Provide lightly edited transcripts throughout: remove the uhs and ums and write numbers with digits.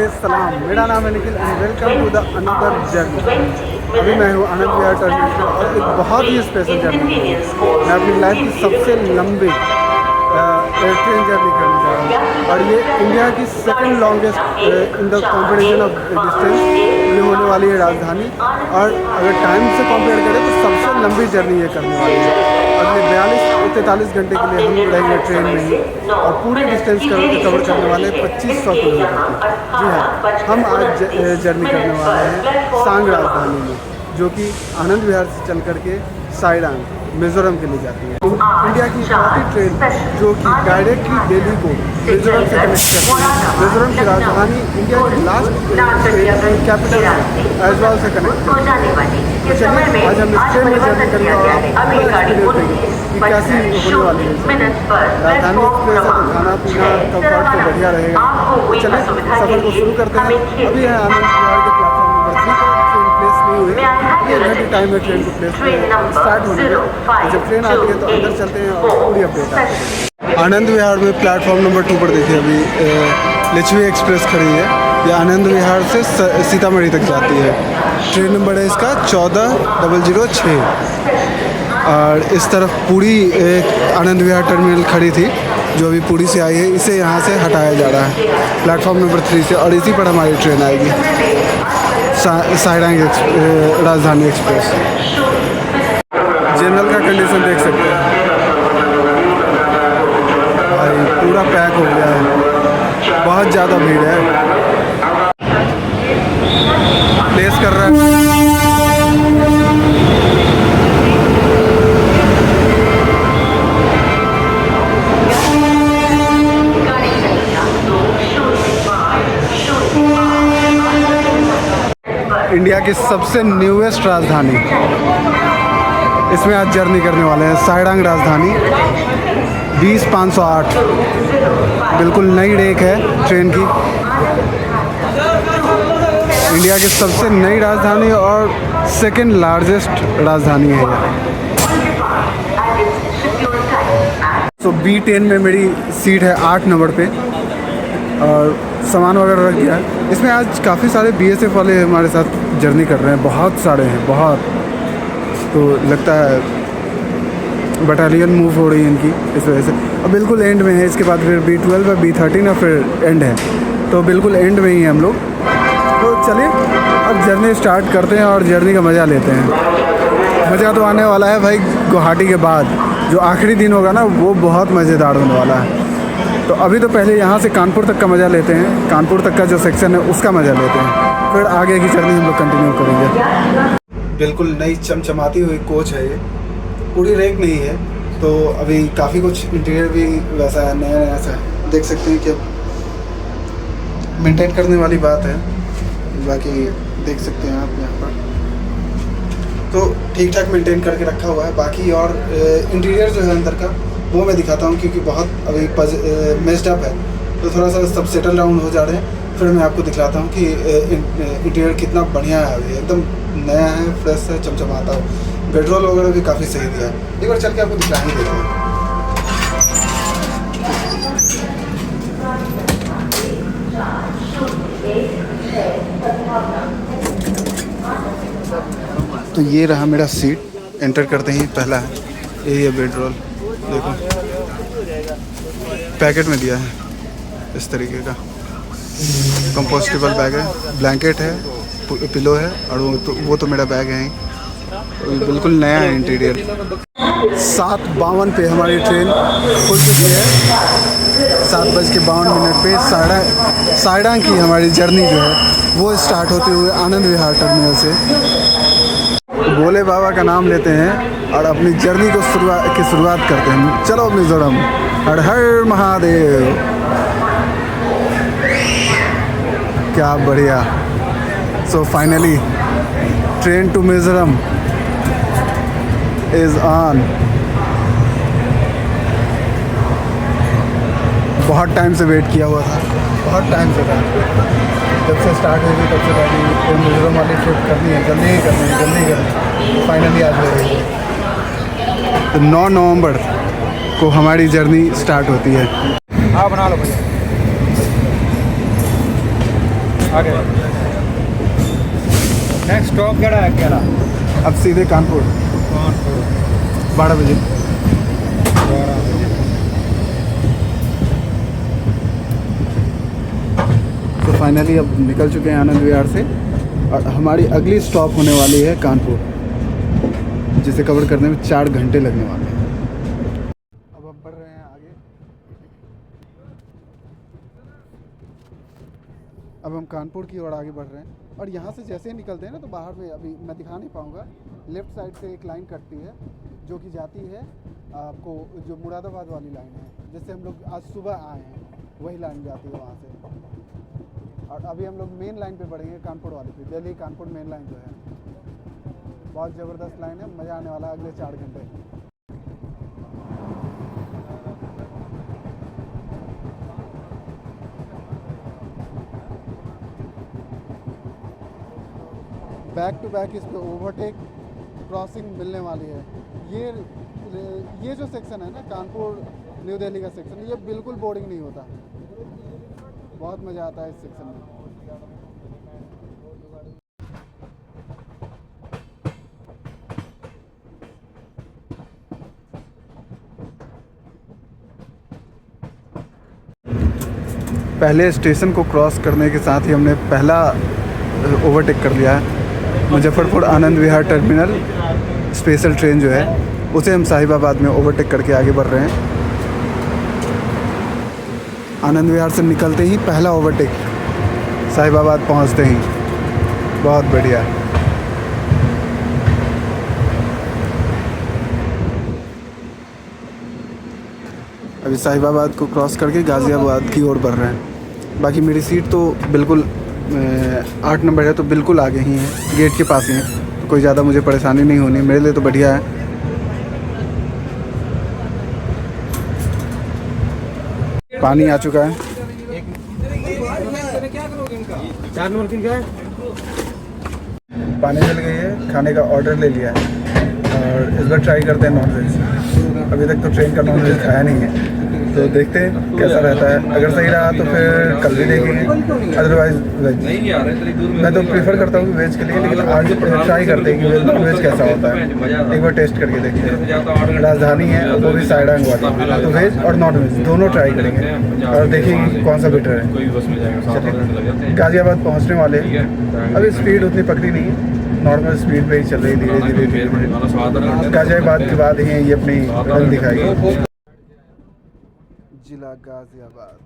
सलाम, मेरा नाम है Nikhil and welcome to the another journey. अभी मैं हूँ आनंद विहार टर्मिनल और एक बहुत ही स्पेशल जर्नी। मैं अपनी लाइफ की सबसे लंबी ट्रेन जर्नी करने जा रहा हूँ और ये इंडिया की second longest in the competition of distance ये होने वाली है राजधानी। और अगर टाइम से कंपेयर करें तो सबसे लंबी जर्नी ये करने वाली है। अगले 42-43 घंटे के लिए हम रहेंगे ट्रेन में ही और पूरी डिस्टेंस कवर करने वाले 2500 किलोमीटर की। जी हाँ, हम आज जर्नी करने वाले हैं सांग राजधानी में, जो कि आनंद विहार से चल करके साइडांग मिजोरम के लिए जाती है। इंडिया की पहली ट्रेन जो कि डायरेक्टली दिल्ली को मिजोरम से कनेक्ट करती है। मिजोरम की राजधानी इंडिया की लास्ट कैपिटल आइजवाल से कनेक्ट करती है। तो चलिए आज हम इस ट्रेन में जर्नी करने वाले कि कैसी होने वाली है राजधानी एक्सप्रेस है। तो खाना पीना कम्फर्ट तो बढ़िया रहेगा। चलिए सफ़र को शुरू करते हैं। अभी है आनंद विहार के प्लेटफॉर्म नंबर 3 पर ट्रेन प्लेस नहीं हुई है। ये घंटे टाइम है ट्रेन को प्लेस स्टार्ट होने में। जब ट्रेन आती है तो अंदर चलते हैं और पूरी अपडेट आती है। आनंद विहार में प्लेटफॉर्म नंबर 2 पर देखिए अभी लिच्छवी एक्सप्रेस खड़ी है। ये आनंद विहार से सीतामढ़ी तक जाती है। ट्रेन नंबर है इसका 14006 और इस तरफ पूरी आनंद विहार टर्मिनल खड़ी थी जो अभी पूरी से आई है। इसे यहाँ से हटाया जा रहा है प्लेटफॉर्म नंबर 3 से और इसी पर हमारी ट्रेन आएगी साइडांग राजधानी एक्सप्रेस। जनरल का कंडीशन देख सकते हैं भाई, पूरा पैक हो गया है, बहुत ज़्यादा भीड़ है। प्लेस कर रहा है इंडिया की सबसे न्यूएस्ट राजधानी, इसमें आज जर्नी करने वाले हैं साइडांग राजधानी 20508। बिल्कुल नई रेक है ट्रेन की। इंडिया की सबसे नई राजधानी और सेकंड लार्जेस्ट राजधानी है यह। तो B10 में मेरी सीट है 8 नंबर पे और सामान वगैरह रख दिया है। इसमें आज काफ़ी सारे BSF वाले हमारे साथ जर्नी कर रहे हैं, बहुत सारे हैं बहुत। तो लगता है बटालियन मूव हो रही है इनकी इस वजह से। अब बिल्कुल एंड में है, इसके बाद फिर B12 और B13 और फिर एंड है, तो बिल्कुल एंड में ही है हम लोग। तो चलिए अब जर्नी स्टार्ट करते हैं और जर्नी का मज़ा लेते हैं। मज़ा तो आने वाला है भाई, गुवाहाटी के बाद जो आखिरी दिन होगा ना वो बहुत मज़ेदार होने वाला है। तो अभी तो पहले यहाँ से कानपुर तक का मज़ा लेते हैं, कानपुर तक का जो सेक्शन है उसका मज़ा लेते हैं, फिर आगे की जर्नी हम लोग कंटिन्यू करेंगे। बिल्कुल नई चमचमाती हुई कोच है ये, पूरी रेक नहीं है। तो अभी काफ़ी कुछ इंटीरियर भी वैसा है, नया नया सा है। देख सकते हैं कि मेंटेन करने वाली बात है, बाकी देख सकते हैं आप यहाँ पर तो ठीक ठाक मेंटेन करके रखा हुआ है। बाकी और इंटीरियर जो है अंदर का वो मैं दिखाता हूँ क्योंकि बहुत अभी मेस्ड अप है, तो थोड़ा सा सब सेटल डाउन हो जा रहे हैं। फिर मैं आपको दिखाता हूँ कि इंटीरियर कितना बढ़िया है। अभी एकदम नया है, फ्रेश है, चमचमाता हो। पेट्रोल वगैरह भी काफ़ी सही दिया है। एक बार चल के आपको दिखा ही देते हैं। तो ये रहा मेरा सीट, एंटर करते ही पहला है यही है बेडरोल। देखो पैकेट में दिया है इस तरीके का, कंपोस्टेबल बैग है, ब्लैंकेट है, पिलो है और वो तो मेरा बैग है ही। तो बिल्कुल नया है इंटीरियर। 7:52 पे हमारी ट्रेन खुल चुकी है। 7:52 पे साइडांग की हमारी जर्नी जो है वो स्टार्ट होते हुए आनंद विहार टर्मिनल से भोले बाबा का नाम लेते हैं और अपनी जर्नी को शुरुआत करते हैं। चलो मिजोरम, हर हर महादेव। क्या बढ़िया। So finally train to Mizoram is on. बहुत टाइम से वेट किया हुआ था, बहुत टाइम से था। जब से स्टार्ट हुई तब से ट्रेन मिजोरम वाली ट्रिप करनी है, जल्दी ही करनी है, जल्दी ही करनी है। फाइनली आज हो रही है। तो 9 नवंबर को हमारी जर्नी स्टार्ट होती है। हाँ बना लो भैया। आगे नेक्स्ट स्टॉप केड़ा है केड़ा अब सीधे कानपुर 12 बजे। तो फाइनली अब निकल चुके हैं आनंद विहार से और हमारी अगली स्टॉप होने वाली है कानपुर, जिसे कवर करने में 4 घंटे लगने वाले हैं। अब हम बढ़ रहे हैं आगे। अब हम कानपुर की ओर आगे बढ़ रहे हैं और यहाँ से जैसे ही निकलते हैं ना तो बाहर में, अभी मैं दिखा नहीं पाऊँगा, लेफ़्ट साइड से एक लाइन कटती है जो कि जाती है आपको जो मुरादाबाद वाली लाइन है, जिससे हम लोग आज सुबह आए हैं, वही लाइन जाती है वहाँ से। और अभी हम लोग मेन लाइन पे बढ़ेंगे कानपुर वाली पे, दिल्ली कानपुर मेन लाइन जो है, बहुत ज़बरदस्त लाइन है, मज़ा आने वाला है अगले 4 घंटे। बैक टू बैक इस पर ओवरटेक क्रॉसिंग मिलने वाली है। ये जो सेक्शन है ना कानपुर न्यू दिल्ली का सेक्शन, ये बिल्कुल बोरिंग नहीं होता, बहुत मज़ा आता है इस सेक्शन में। पहले स्टेशन को क्रॉस करने के साथ ही हमने पहला ओवरटेक कर लिया है। Muzaffarpur Anand Vihar terminal special train जो है उसे हम साहिबाबाद में ओवरटेक करके आगे बढ़ रहे हैं। आनंद विहार से निकलते ही पहला ओवरटेक, साहिबाबाद पहुंचते ही। बहुत बढ़िया। अभी साहिबाबाद को क्रॉस करके गाज़ियाबाद की ओर बढ़ रहे हैं। बाकी मेरी सीट तो बिल्कुल 8 नंबर है, तो बिल्कुल आगे ही है, गेट के पास ही है, तो कोई ज़्यादा मुझे परेशानी नहीं होनी, मेरे लिए तो बढ़िया है। पानी आ चुका है। 4 नंबर किन का है? पानी मिल गई है, खाने का ऑर्डर ले लिया है और इस बार ट्राई करते हैं नॉनवेज। अभी तक तो ट्रेन का नॉनवेज खाया नहीं है, तो देखते हैं कैसा रहता है। अगर सही रहा तो फिर कल भी देखेंगे, अदरवाइज वेज। मैं तो प्रीफर करता हूँ वेज के लिए, लेकिन आज ट्राई करते हैं कि वेज कैसा होता है, एक बार टेस्ट करके देखते हैं। राजधानी है वो भी साइडांग वाली, तो वेज और नॉन वेज दोनों ट्राई करेंगे और देखेंगे कौन सा बेटर है। गाज़ियाबाद पहुँचने वाले हैं, अभी स्पीड उतनी पकड़ी नहीं है, नॉर्मल स्पीड पे ही चल रही, धीरे धीरे। गाज़ियाबाद के बाद ही ये अपनी रंग दिखाएगी। जिला गाज़ियाबाद।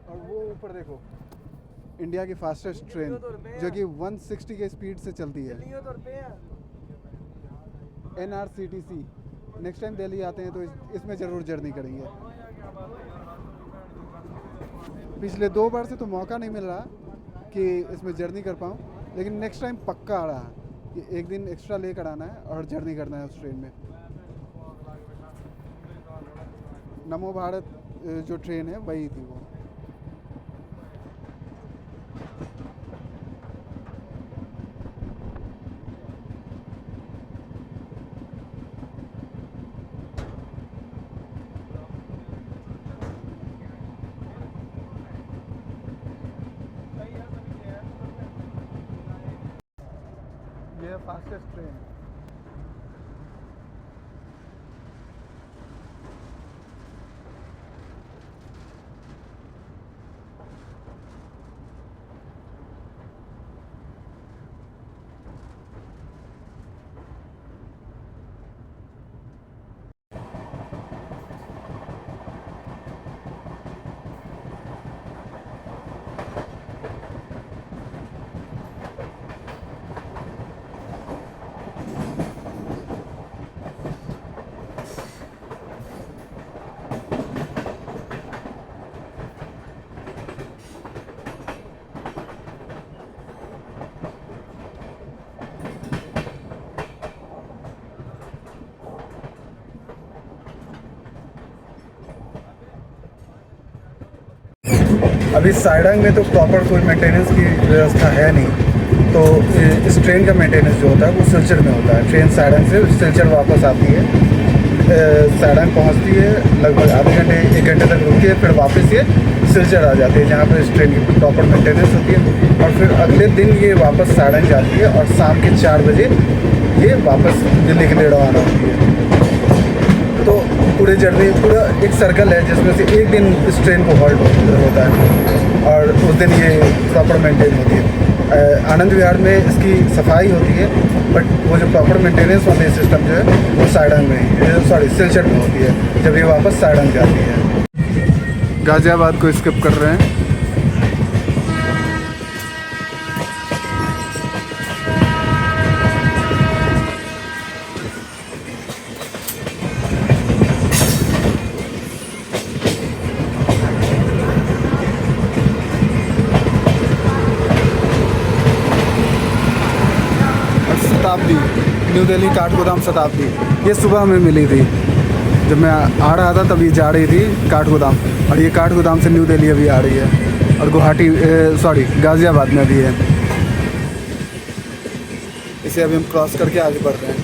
और वो ऊपर देखो, इंडिया की फास्टेस्ट ट्रेन जो कि 160 के स्पीड से चलती है, NRCTC। नेक्स्ट टाइम दिल्ली आते हैं तो इसमें ज़रूर जर्नी करेंगे। पिछले 2 बार से तो मौका नहीं मिल रहा कि इसमें जर्नी कर पाऊँ, लेकिन नेक्स्ट टाइम पक्का आ रहा है कि एक दिन एक्स्ट्रा लेकर आना है और जर्नी करना है उस ट्रेन में। नमो भारत जो ट्रेन है वही थी वो। ये फास्टेस्ट ट्रेन। अभी साइडांग में तो प्रॉपर कोई मेंटेनेंस की व्यवस्था है नहीं, तो इस ट्रेन का मेंटेनेंस जो होता है वो सिलचर में होता है। ट्रेन साइडांग से सिलचर वापस आती है सैडंग पहुंचती है, लगभग आधे घंटे 1 घंटे तक रुकती है, फिर वापस ये सिलचर आ जाती है जहाँ पर इस ट्रेन की प्रॉपर मेंटेनेंस होती है। और फिर अगले दिन ये वापस सैडंग जाती है और शाम के 4 बजे ये वापस दिल्ली के लिए रवाना होती है। तो पूरे जर्नी पूरा एक सर्कल है जिसमें से एक दिन इस ट्रेन को हॉल्ट होता है और उस दिन ये प्रॉपर मेंटेन होती है। आनंद विहार में इसकी सफाई होती है, बट वो जो प्रॉपर मेंटेनेंस वाले सिस्टम जो है वो सैडंग में, सॉरी सिलचर में होती है जब ये वापस सैडंग जाती है। गाज़ियाबाद को स्किप कर रहे हैं। शताब्दी, न्यू दिल्ली काठगोदाम शताब्दी, ये सुबह में मिली थी जब मैं आ रहा था, तब ये जा रही थी काठगोदाम, और ये काठगोदाम से न्यू दिल्ली अभी आ रही है और गुवाहाटी सॉरी गाज़ियाबाद में भी है। इसे अभी हम क्रॉस करके आगे बढ़ रहे हैं।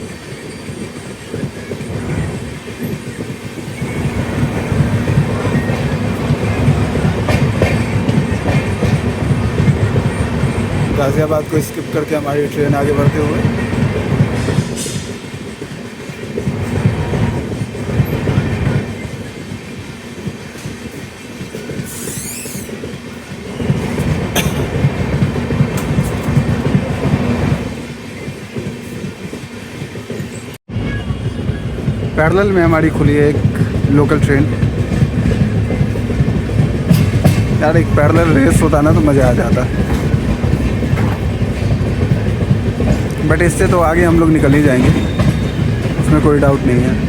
गाज़ियाबाद को स्किप करके हमारी ट्रेन आगे बढ़ते हुए पैरेलल में हमारी खुली है एक लोकल ट्रेन। यार एक पैरेलल रेस होता ना तो मज़ा आ जाता, बट इससे तो आगे हम लोग निकल ही जाएंगे, उसमें कोई डाउट नहीं है।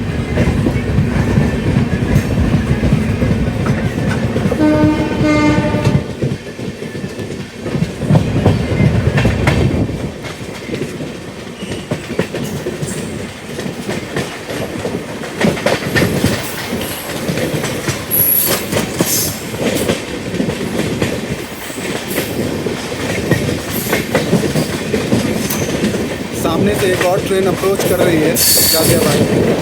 सामने से एक और ट्रेन अप्रोच कर रही है गाज़ियाबाद।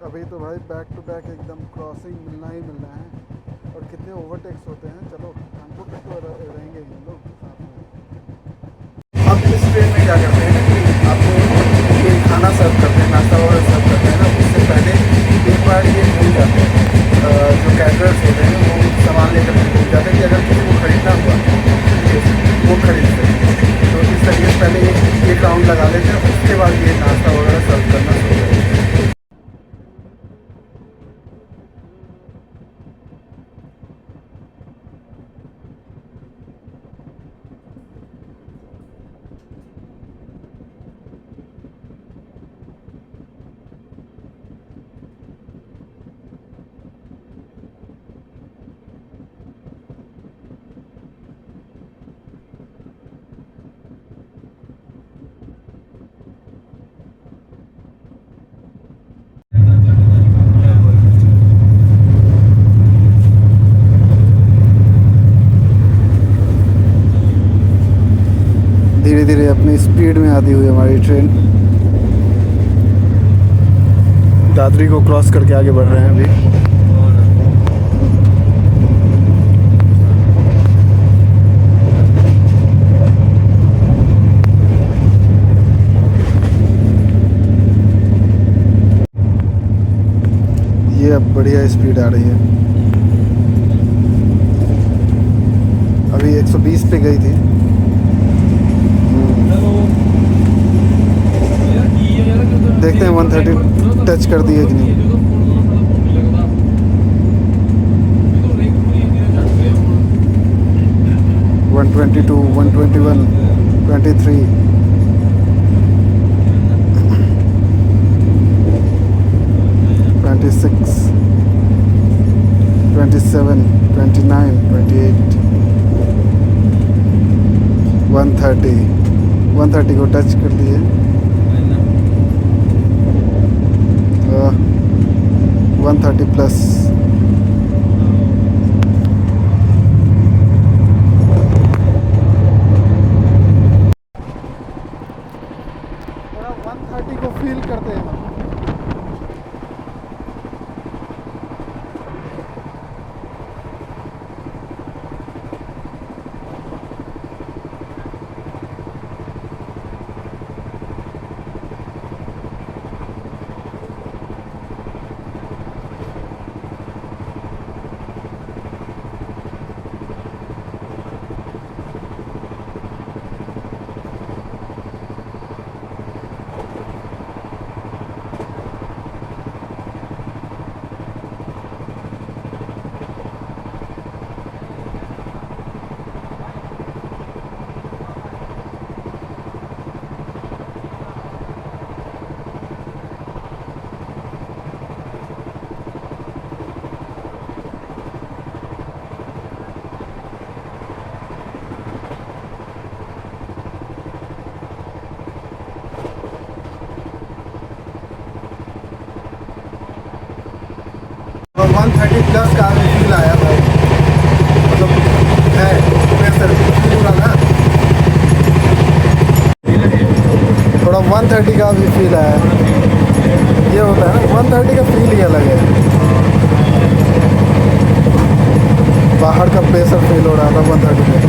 अभी तो भाई बैक टू बैक एकदम क्रॉसिंग मिलना ही मिलना है, और कितने ओवरटेक्स होते हैं। चलो कानपुर तक तो रहेंगे ही हम लोग साथ में। अब इस ट्रेन में क्या करते हैं कि आपको ये खाना सर्व करते हैं, नाश्ता वगैरह सर्व करते हैं ना, उससे पहले एक बार ये भूल जाते हैं, जो कैटरर्स होते हैं वो सामान लेकर के भूल जाते हैं कि अगर किसी को खरीदना हुआ वो खरीद सके। तो इस तरीके से पहले एक राउंड लगा लेते हैं, उसके बाद ये नाश्ता वगैरह सर्व करना शुरू करते हैं। धीरे धीरे अपनी स्पीड में आती हुई हमारी ट्रेन दादरी को क्रॉस करके आगे बढ़ रहे हैं अभी। ये अब बढ़िया स्पीड आ रही है। अभी 120 पे गई थी। देखते हैं 130 टच कर दी है कि नहीं। 122, 121, 23, 26, 27, 29, 28, 130 को टच कर लिए। 130 प्लस। थोड़ा 130 को फील करते हैं हम। और 130 प्लस का फील आया भाई, मतलब है प्रेशर पूरा ना। थोड़ा 130 का भी फील आया। ये होता है ना 130 का फील ही अलग है। बाहर का प्रेशर फील हो रहा था 130 में।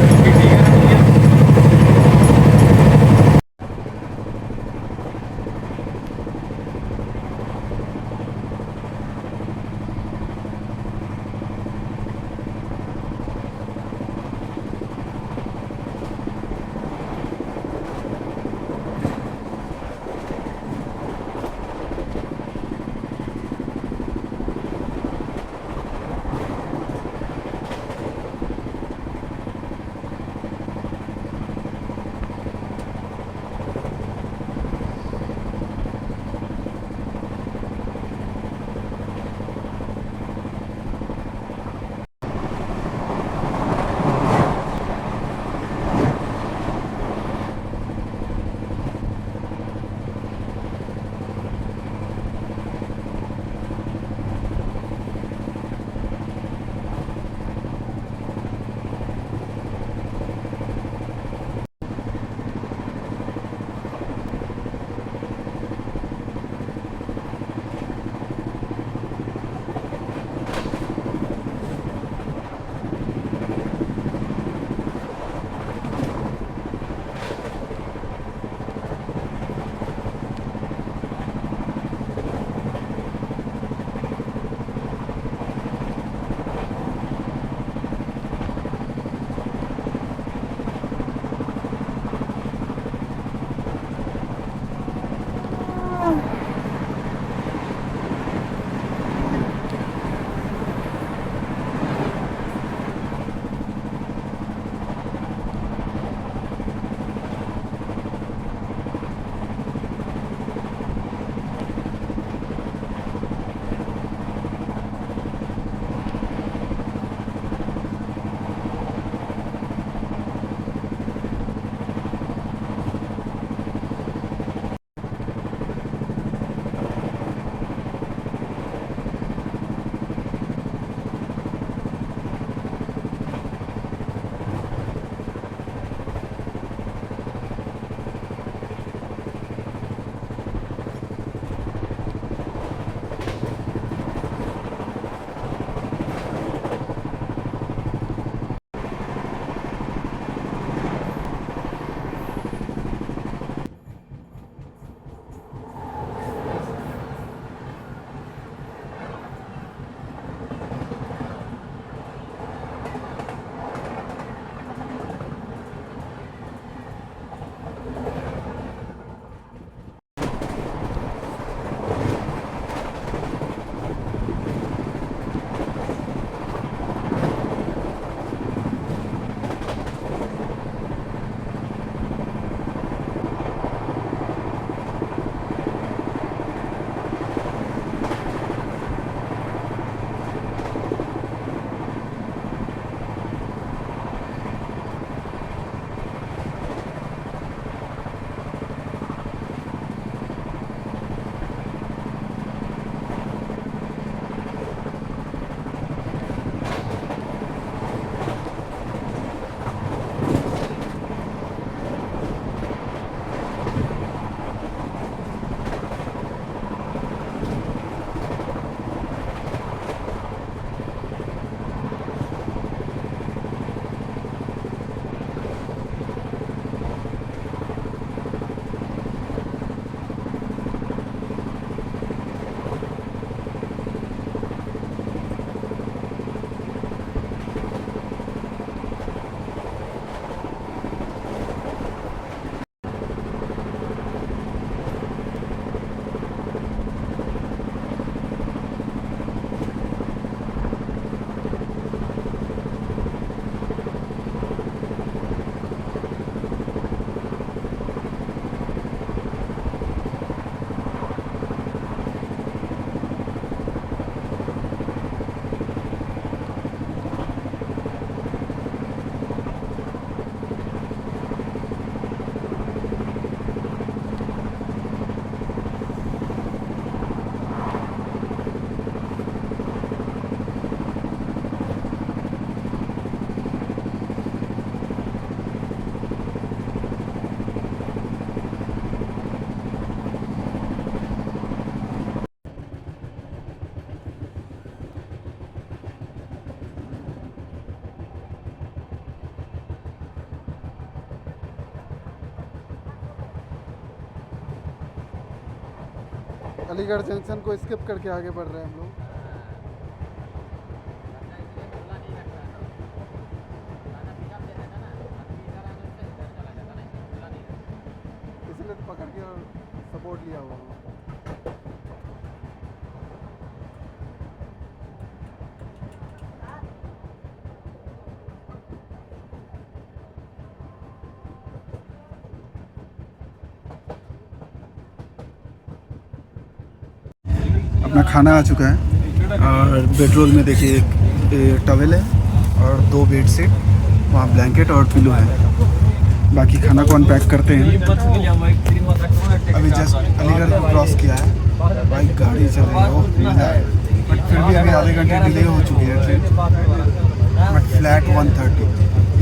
अलीगढ़ जंक्शन को स्किप करके आगे बढ़ रहे हैं हम लोग। इसलिए तो पकड़ के और सपोर्ट लिया हुआ हूँ। अपना खाना आ चुका है और बेडरोल में देखिए एक टॉवेल है और 2 बेड शीट, वहाँ ब्लैंकेट और पिलो है। बाकी खाना को अनपैक करते हैं। अभी जस्ट अलीगढ़ को क्रॉस किया है, भाई गाड़ी चल रही है, ओह मज़ा है। बट फिर भी अभी आधे घंटे डिले हो चुकी है ट्रेन। बट फ्लैट 130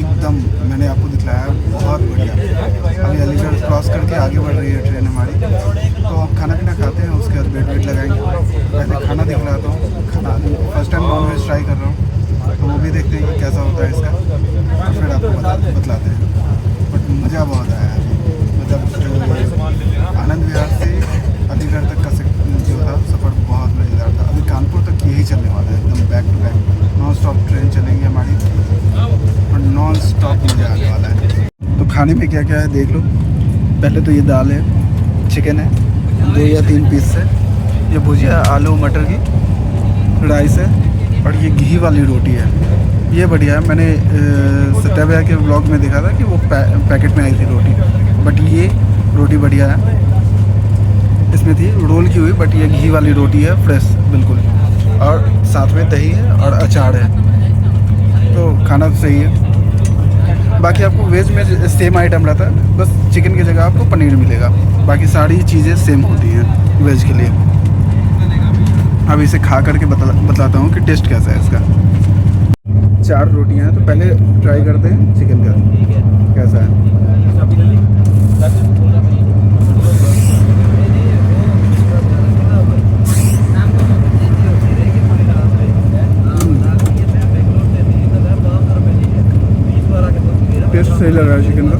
एकदम मैंने आपको दिखलाया, बहुत बढ़िया। अभी अलीगढ़ क्रॉस करके आगे बढ़ रही है ट्रेन हमारी। तो अब खाना पीना खाते हैं, उसके बाद बेड वेड लगाएंगे। पहले खाना दिखलाता हूँ। खाना first time non veg try कर रहा हूँ, तो वो भी देखते हैं कि कैसा होता है इसका, तो फिर आपको बतलाते हैं। बट मज़ा बहुत आया है। मतलब आनंद विहार से अलीगढ़ तक का जो था सफ़र बहुत मज़ेदार था। अभी कानपुर तक यही चलने वाला है, एकदम back to back non stop train चलेंगी हमारी और नॉन स्टॉप मज़ा आने वाला है। तो खाने में क्या क्या है देख लो। पहले तो ये दाल है, चिकन है 2 या 3 पीस से, ये भुजिया आलू मटर की, राइस है और ये घी वाली रोटी है। ये बढ़िया है। मैंने सत्या भैया के ब्लॉग में देखा था कि वो पैकेट में आई थी रोटी, बट ये रोटी बढ़िया है। इसमें थी रोल की हुई, बट ये घी वाली रोटी है, फ्रेश बिल्कुल। और साथ में दही है और अचार है, तो खाना तो सही है। बाकी आपको वेज में सेम आइटम रहता है, बस चिकन की जगह आपको पनीर मिलेगा। बाकी सारी चीज़ें सेम होती हैं वेज के लिए। अब इसे खा करके बताता हूँ कि टेस्ट कैसा है इसका। 4 रोटियां हैं, तो पहले ट्राई करते हैं चिकन का कैसा है। टेस्ट सही लग रहा है चिकन का।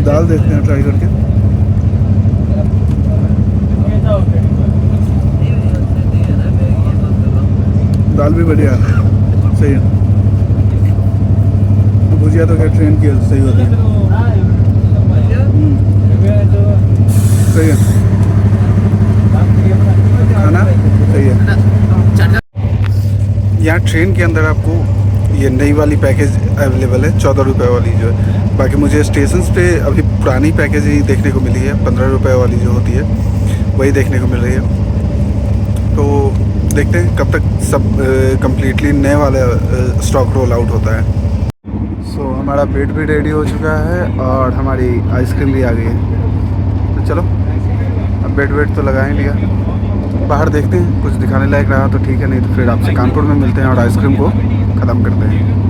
दाल देखते हैं ट्राई करके। दाल भी बढ़िया है, सही है। भुजिया तो क्या ट्रेन की सही होती है, सही है। खाना सही है। यहाँ ट्रेन के अंदर आपको ये नई वाली पैकेज अवेलेबल है, 14 रुपये वाली जो है। बाकी मुझे स्टेशन पे अभी पुरानी पैकेज ही देखने को मिली है, 15 रुपये वाली जो होती है वही देखने को मिल रही है। तो देखते हैं कब तक सब कम्प्लीटली नए वाला स्टॉक रोल आउट होता है। सो हमारा बेड भी रेडी हो चुका है और हमारी आइसक्रीम भी आ गई है। तो चलो अब बेड वेड तो लगा ही लिया, बाहर देखते हैं, कुछ दिखाने लायक रहा तो ठीक है, नहीं तो फिर आपसे कानपुर में मिलते हैं और आइसक्रीम को ख़त्म करते हैं।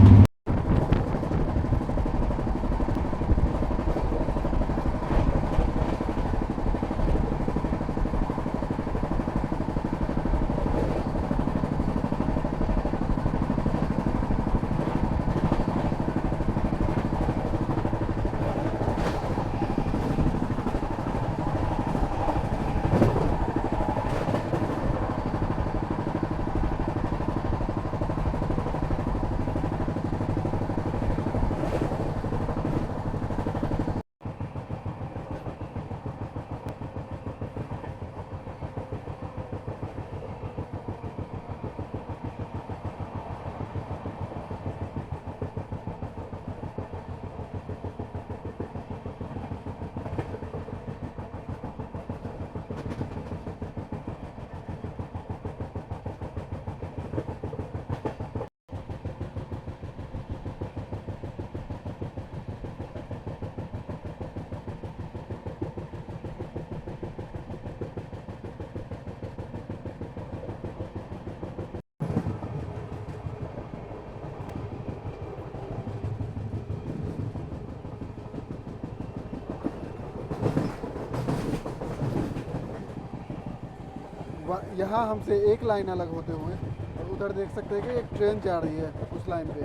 यहाँ हमसे एक लाइन अलग होते हुए और उधर देख सकते हैं कि एक ट्रेन जा रही है उस लाइन पे।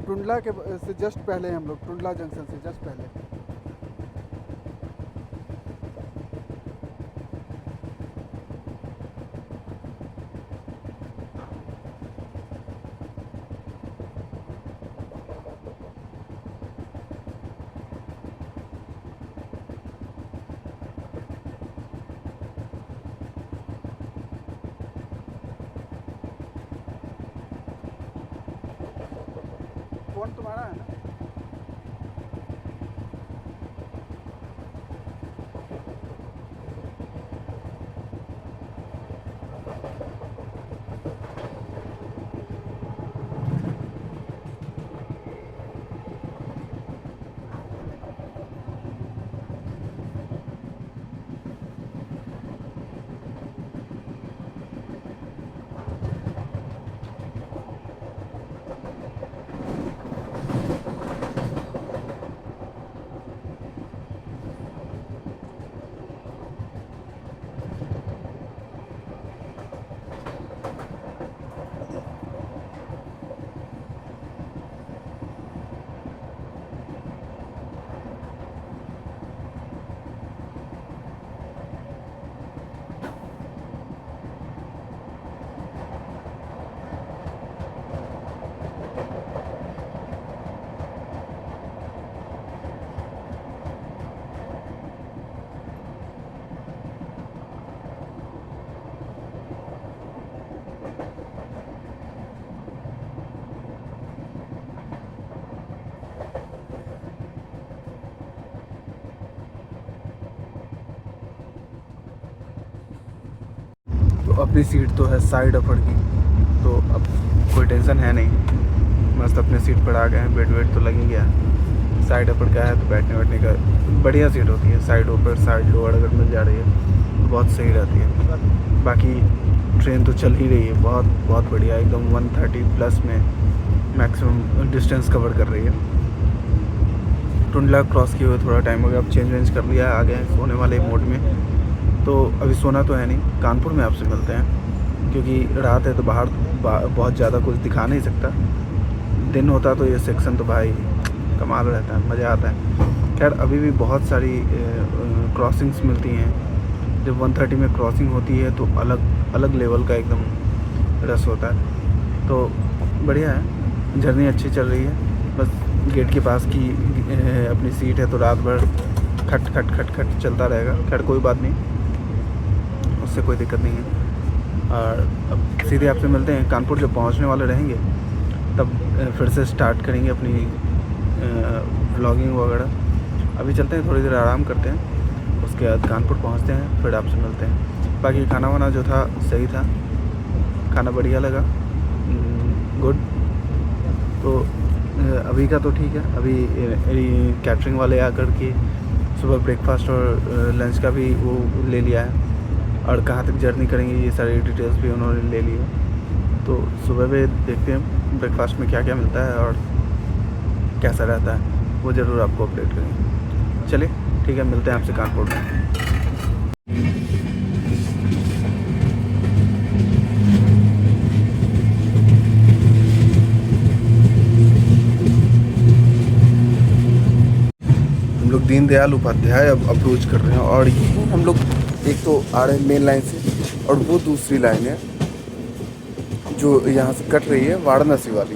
टुंडला के से जस्ट पहले हम लोग, टुंडला जंक्शन से जस्ट पहले। फोन तुम्हारा है ना? तो अपनी सीट तो है साइड अपर की, तो अब कोई टेंशन है नहीं, मस्त अपने सीट पर आ गए हैं। बेड वेड तो लग ही गया। साइड अपर का है तो बैठने बैठने का बढ़िया सीट होती है। साइड ऊपर साइड लोअर अगर मिल जा रही है तो बहुत सही रहती है। बाकी ट्रेन तो चल ही रही है, बहुत बहुत बढ़िया, एकदम 130 प्लस में मैक्सिमम डिस्टेंस कवर कर रही है। टुंडला क्रॉस किए हुए थोड़ा टाइम हो गया, अब चेंज वेंज कर लिया, आ गए हैं सोने वाले मोड में। तो अभी सोना तो है नहीं, कानपुर में आपसे मिलते हैं, क्योंकि रात है तो बाहर बहुत ज़्यादा कुछ दिखा नहीं सकता। दिन होता तो ये सेक्शन तो भाई कमाल रहता है, मज़ा आता है। खैर अभी भी बहुत सारी क्रॉसिंग्स मिलती हैं। जब 130 में क्रॉसिंग होती है तो अलग अलग लेवल का एकदम रस होता है। तो बढ़िया है, जर्नी अच्छी चल रही है। बस गेट के पास की अपनी सीट है तो रात भर खट खट खट खट चलता रहेगा। खैर कोई बात नहीं, उससे कोई दिक्कत नहीं है। और अब सीधे आपसे मिलते हैं कानपुर। जब पहुंचने वाले रहेंगे तब फिर से स्टार्ट करेंगे अपनी व्लॉगिंग वगैरह। अभी चलते हैं, थोड़ी देर आराम करते हैं, उसके बाद कानपुर पहुंचते हैं, फिर आपसे मिलते हैं। बाकी खाना वाना जो था सही था, खाना बढ़िया लगा, गुड। तो अभी का तो ठीक है। अभी कैटरिंग वाले आकर के सुबह ब्रेकफास्ट और लंच का भी वो ले लिया है, और कहाँ तक जर्नी करेंगे ये सारी डिटेल्स भी उन्होंने ले ली है। तो सुबह में देखते हैं ब्रेकफास्ट में क्या क्या मिलता है और कैसा रहता है, वो ज़रूर आपको अपडेट करेंगे। चलिए ठीक है, मिलते हैं आपसे कानपुर में। हम लोग दीनदयाल उपाध्याय अब अप्रोच कर रहे हैं, और हम लोग एक तो आ रहे हैं मेन लाइन से, और वो दूसरी लाइन है जो यहाँ से कट रही है वाराणसी वाली।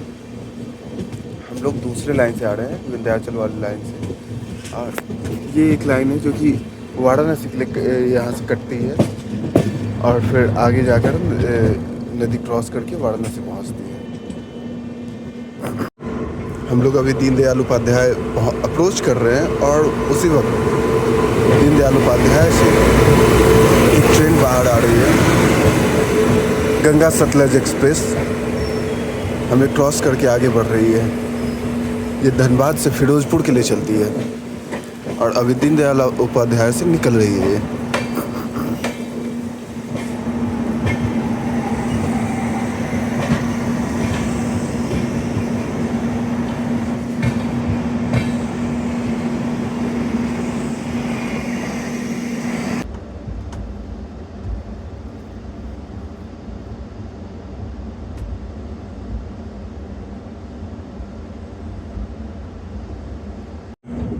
हम लोग दूसरे लाइन से आ रहे हैं, विंध्याचल वाली लाइन से। और ये एक लाइन है जो कि वाराणसी के लिए यहाँ से कटती है, और फिर आगे जाकर नदी क्रॉस करके वाराणसी पहुँचती है। हम लोग अभी दीनदयाल उपाध्याय अप्रोच कर रहे हैं, और उसी वक्त दीनदयाल उपाध्याय से एक ट्रेन बाहर आ रही है, गंगा सतलज एक्सप्रेस, हमें क्रॉस करके आगे बढ़ रही है। ये धनबाद से फिरोजपुर के लिए चलती है, और अभी दीनदयाल उपाध्याय से निकल रही है ये।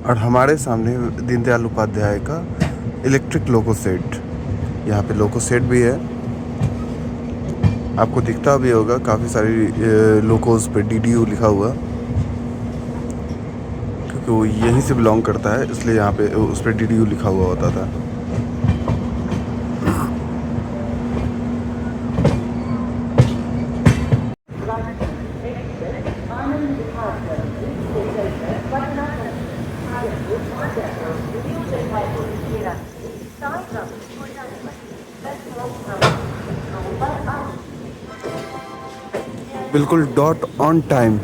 और हमारे सामने दीनदयाल उपाध्याय का इलेक्ट्रिक लोको सेट, यहाँ पे लोको सेट भी है, आपको दिखता भी होगा। काफ़ी सारी लोकोस पे DDU लिखा हुआ, क्योंकि वो यहीं से बिलोंग करता है, इसलिए यहाँ पे उस पर DDU लिखा हुआ होता था। बिल्कुल dot on time,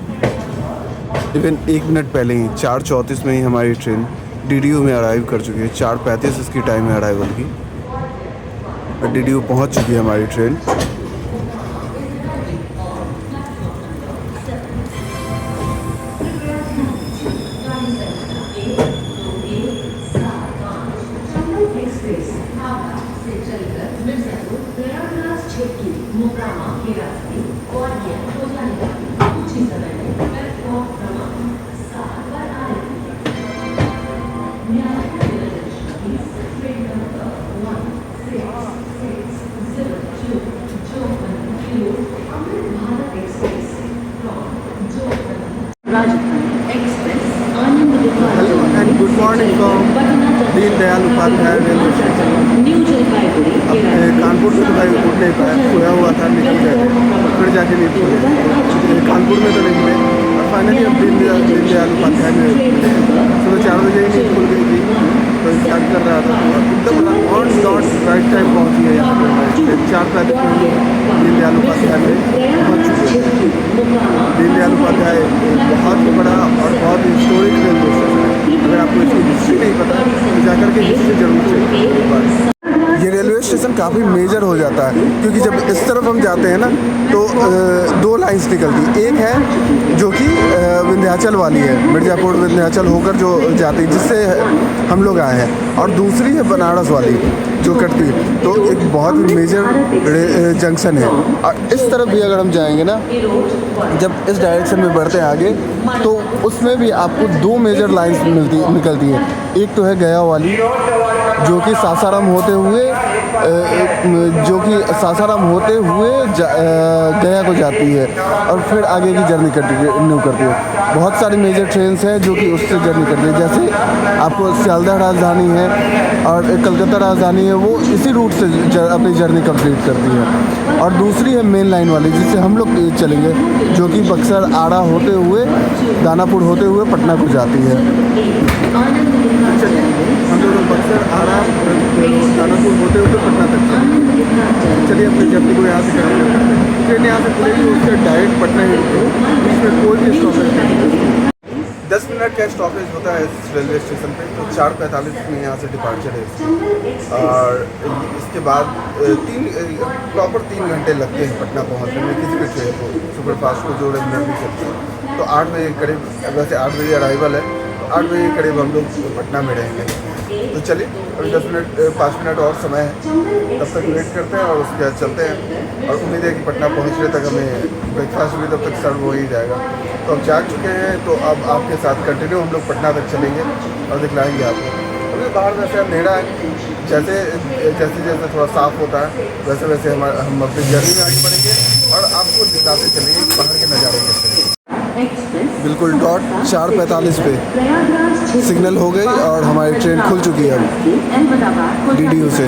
even 1 minute पहले ही 4:34 में ही हमारी ट्रेन DDU में अराइव कर चुकी है। 4:35 इसकी टाइम है अराइवल की। DDU पहुंच चुकी है हमारी train. Hello and good morning from Deen Dayal Upadhyay railway station. Kanpur से तो भाई उठ नहीं पाया, सोया हुआ था, निकल गए फिर जाके नहीं खुले। कानपुर में तो नहीं मिले और फाइनली अब दीन दयाल उपाध्याय में सुबह 4 बजे ही नींद खुल गई थी, तो स्टार्ट कर रहा था। एकदम ऑन डॉट राइट टाइम पहुँची है यहाँ पर। 4:35 में दीन दयाल उपाध्याय में पहुँच चुके हैं। दीन दयाल उपाध्याय बहुत ही बड़ा और बहुत ही हिस्टोरिक रेलवे स्टेशन है। अगर आपको इसकी हिस्ट्री नहीं पता तो जाकर के हिस्ट्री जरूर चाहिए एक बार। ये रेलवे स्टेशन काफ़ी मेजर हो जाता है क्योंकि जब इस तरफ हम जाते हैं ना तो 2 लाइन्स निकलती। एक है जो कि विंध्याचल वाली है, मिर्ज़ापुर विंध्याचल होकर जो जाती है, जिससे हम लोग आए हैं, और दूसरी है बनारस वाली जो कटती है। तो एक बहुत ही मेजर जंक्शन है। और इस तरफ भी अगर हम जाएंगे ना, जब इस डायरेक्शन में बढ़ते हैं आगे, तो उसमें भी आपको 2 मेजर लाइन्स निकलती हैं। एक तो है गया वाली जो कि सासाराम होते हुए गया को जाती है और फिर आगे की जर्नी कंटिन्यू करती है। बहुत सारी मेजर ट्रेन्स हैं जो कि उससे जर्नी करती है, जैसे आपको सियालदह राजधानी है और कलकत्ता राजधानी है, वो इसी रूट से अपनी जर्नी कंप्लीट करती है। और दूसरी है मेन लाइन वाली जिससे हम लोग चलेंगे, जो कि बक्सर आड़ा होते हुए दानापुर होते हुए पटना को जाती है। हम लोग बक्सर आड़ा दानापुर होते हुए पटना तक चलिए अपनी जर्नी को यहाँ से करते हैं। ट्रेन यहाँ से खुलेगी, उससे डायरेक्ट पटना ही रुकेगी, इसमें कोई भी स्टॉपेज नहीं। 10 मिनट का स्टॉपेज होता है इस रेलवे स्टेशन पे। तो 4:45 में यहाँ से डिपार्चर है और इसके बाद प्रॉपर 3 घंटे लगते हैं पटना पहुँचने में किसी भी ट्रेन को, सुपरफास्ट को जो रेगुलर भी चलती है। तो 8 बजे करीब, वैसे 8 बजे अराइवल है, तो 8 बजे करीब हम लोग पटना में रहेंगे। तो चलिए अभी 5 मिनट और समय है, तब तक वेट करते हैं और उसके बाद चलते हैं। और उम्मीद है कि पटना पहुँचने तक हमें ब्रेकफास्ट भी तब तक सर्व हो ही जाएगा। तो अब जाग चुके हैं, तो अब आपके साथ कंटिन्यू हम लोग पटना तक चलेंगे और दिखलाएंगे आपको। अभी बाहर वैसे अंधेरा है, जैसे थोड़ा साफ़ होता है वैसे वैसे हम अपनी जर्नी में आगे बढ़ेंगे और आपको दिखलाते चलेंगे कि बाहर के नज़ारे कैसे हैं। बिल्कुल डॉट 4:45 पे सिग्नल हो गई और हमारी ट्रेन खुल चुकी है अब DDU से।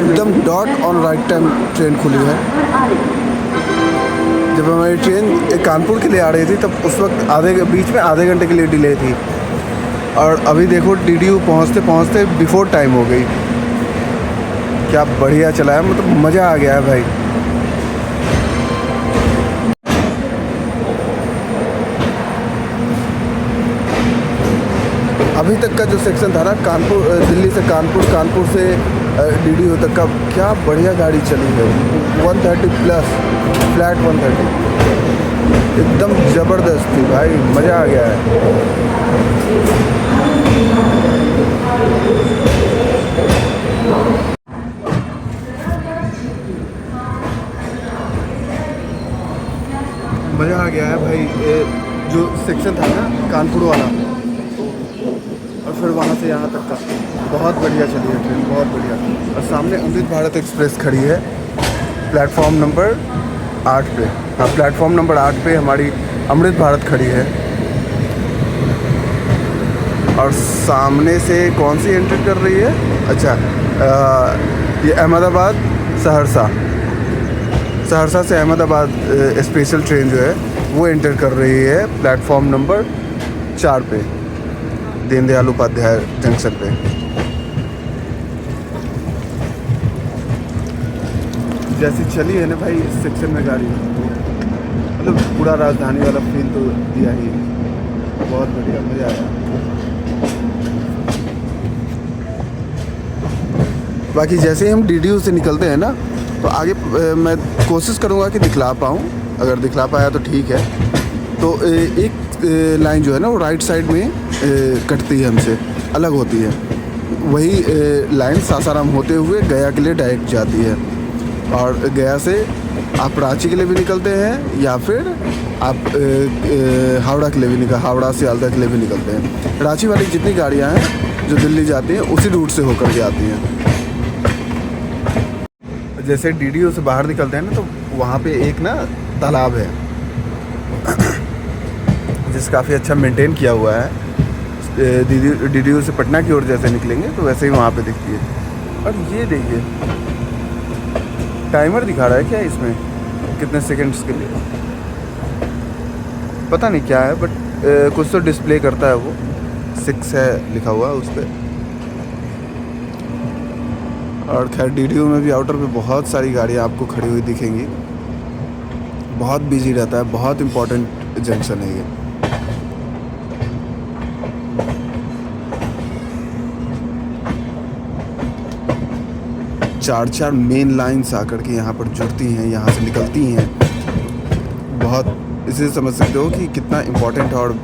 एकदम dot on right time train खुली है। जब हमारी ट्रेन कानपुर के लिए आ रही थी तब उस वक्त बीच में आधे घंटे के लिए डिले थी, और अभी देखो DDU पहुँचते पहुँचते बिफोर टाइम हो गई। क्या बढ़िया चला है, मतलब मज़ा आ गया है भाई। अभी तक का जो सेक्शन था ना, दिल्ली से कानपुर से DDU तक का, क्या बढ़िया गाड़ी चली है। 130 प्लस फ्लैट 130, एकदम ज़बरदस्त थी भाई, मज़ा आ गया है। मज़ा आ गया है भाई। जो सेक्शन था ना कानपुर वाला, और फिर वहाँ से यहाँ तक का बहुत बढ़िया चली है ट्रेन, बहुत बढ़िया। और सामने अमृत भारत एक्सप्रेस खड़ी है प्लेटफॉर्म नंबर 8 पे। हाँ, प्लेटफॉर्म नंबर 8 पे हमारी अमृत भारत खड़ी है। और सामने से कौन सी एंटर कर रही है? अच्छा, ये अहमदाबाद सहरसा से अहमदाबाद स्पेशल ट्रेन जो है वो एंटर कर रही है प्लेटफॉर्म नंबर 4 पे, दीन दयाल उपाध्याय जंक्शन पे। जैसी चली है ना भाई इस सेक्शन में गाड़ी, मतलब पूरा राजधानी वाला फील तो दिया ही, बहुत बढ़िया, मज़ा आया। बाकी जैसे ही हम DDU से निकलते हैं ना, तो आगे मैं कोशिश करूँगा कि दिखला पाऊँ, अगर दिखला पाया तो ठीक है। तो एक लाइन जो है ना वो राइट साइड में कटती है हमसे, अलग होती है। वही लाइन सासाराम होते हुए गया के लिए डायरेक्ट जाती है, और गया से आप रांची के लिए भी निकलते हैं, या फिर आप हावड़ा के लिए भी हावड़ा से सियालदह के लिए भी निकलते हैं। रांची वाली जितनी गाड़ियाँ हैं जो दिल्ली जाती हैं उसी रूट से होकर के आती हैं। जैसे DDU से बाहर निकलते हैं ना, तो वहाँ पे एक ना तालाब है जिसे काफ़ी अच्छा मेंटेन किया हुआ है। DDU से पटना की ओर जैसे निकलेंगे तो वैसे ही वहाँ पे दिखती है। और ये देखिए, टाइमर दिखा रहा है क्या इसमें, कितने सेकंड्स के लिए, पता नहीं क्या है, बट कुछ तो डिस्प्ले करता है वो। 6 है लिखा हुआ है उस पर। और खैर DDU में भी आउटर पे बहुत सारी गाड़ियाँ आपको खड़ी हुई दिखेंगी। बहुत बिजी रहता है, बहुत इम्पोर्टेंट जंक्शन है ये। चार मेन लाइन्स आकर के यहाँ पर जुड़ती हैं, यहाँ से निकलती हैं। बहुत इसे समझ सकते हो कि कितना इम्पोर्टेंट है। और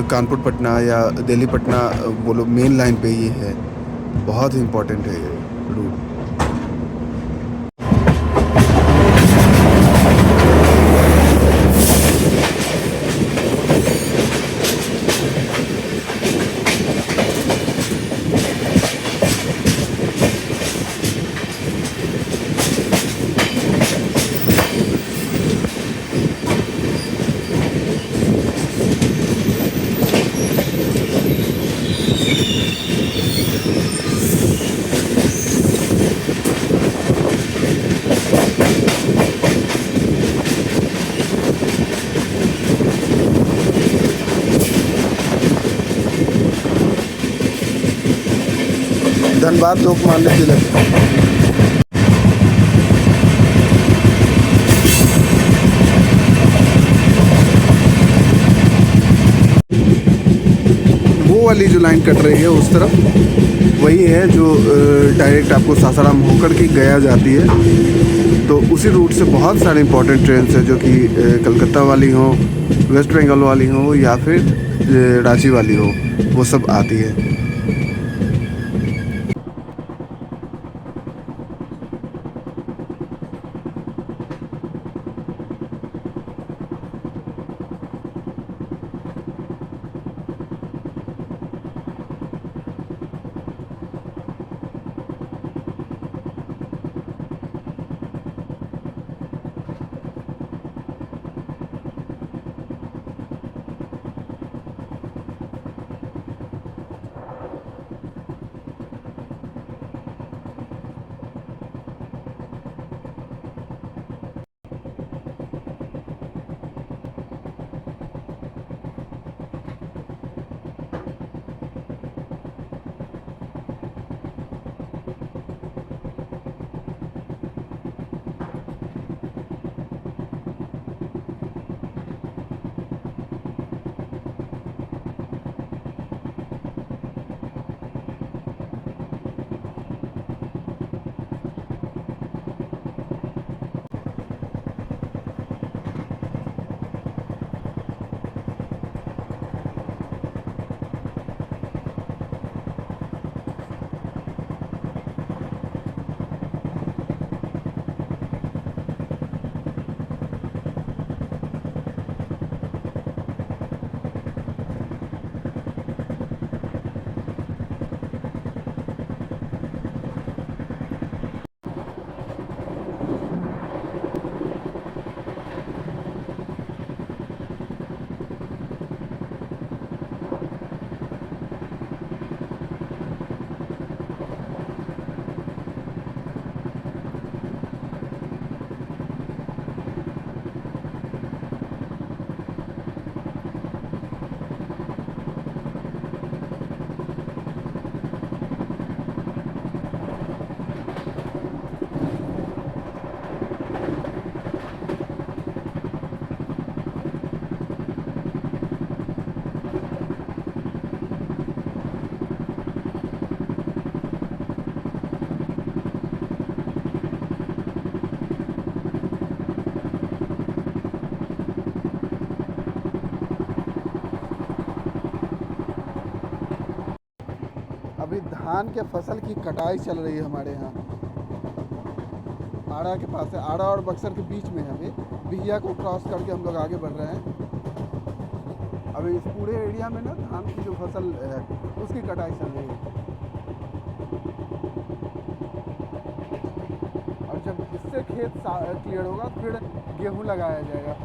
कानपुर पटना या दिल्ली पटना बोलो, मेन लाइन पे ये है, बहुत ही इम्पोर्टेंट है ये रूट। धनबाद लोकमान्य तिलक। वो वाली जो लाइन कट रही है उस तरफ, वही है जो डायरेक्ट आपको सासाराम होकर के गया जाती है। तो उसी रूट से बहुत सारे इंपॉर्टेंट ट्रेन है, जो कि कलकत्ता वाली हो, वेस्ट बंगाल वाली हो, या फिर रांची वाली हो, वो सब आती है। धान के फसल की कटाई चल रही है हमारे यहाँ। आड़ा के पास है, आड़ा और बक्सर के बीच में है। अभी बिहिया को क्रॉस करके हम लोग आगे बढ़ रहे हैं। अभी इस पूरे एरिया में ना धान की जो फसल है उसकी कटाई चल रही है। और जब इससे खेत क्लियर होगा फिर गेहूँ लगाया जाएगा।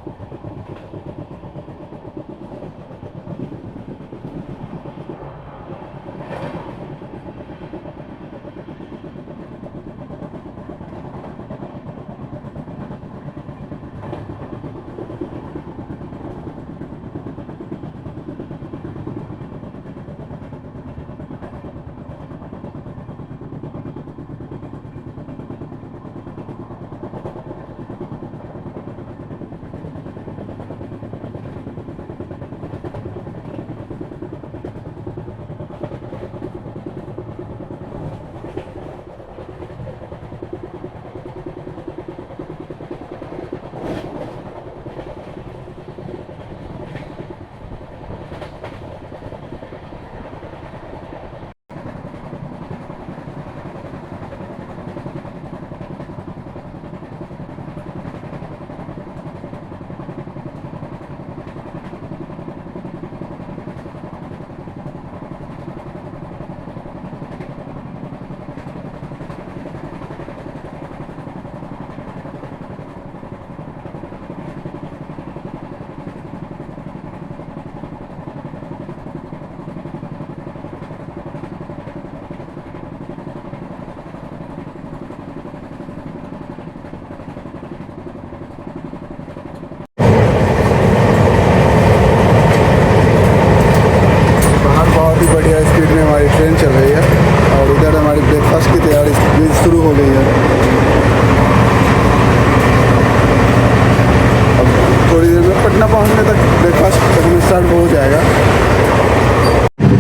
ट्रेन चल रही है और इधर हमारी ब्रेकफास्ट की तैयारी भी शुरू हो गई है। अब थोड़ी देर में पटना पहुंचने तक ब्रेकफास्ट स्टार्ट हो जाएगा।